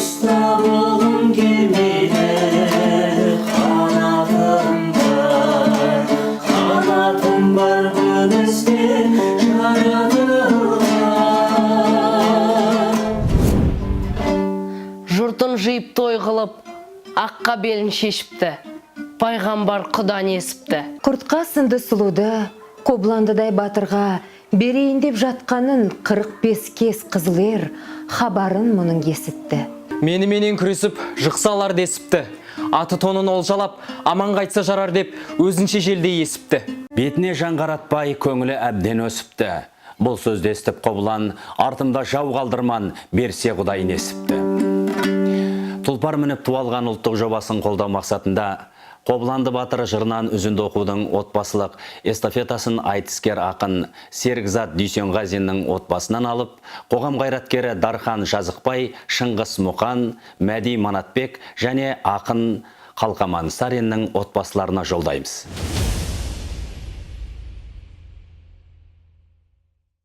ұрыста болғым келмейді. Қанатым бар күмістен жаратылған. Жұртын жиып той қылып, аққа белін шешіпті. Пайғамбар құда несіпті. Құртқа сынды сұлуды, қобландыдай батырға берейін деп жатқанын 45 кез қызылер хабарын мұның есітті. Меніменен күресіп, жықсалар десіпті. Аты тонын олжалап, аман қайтса жарар деп, өзінше желдей есіпті. Бетіне жаңғаратпай көңілі әбден өсіпті. Бұл сөзді естіп Қобылан, артымда жау қалдырман, берсе Құдай несіпті. Тұлпар мініп туалған ұлттық жобасын қолдау мақсатында Қобыланды батыры жырынан үзінді оқудың отбасылық эстафетасын айтыскер ақын Серікзат Дүйсенғазиннің отбасынан алып, қоғам қайраткері Дархан Жазықбай, Шыңғыс Мұқан, Мәди Манатбек және ақын Қалқаман Сариннің отбасыларына жолдаймыз.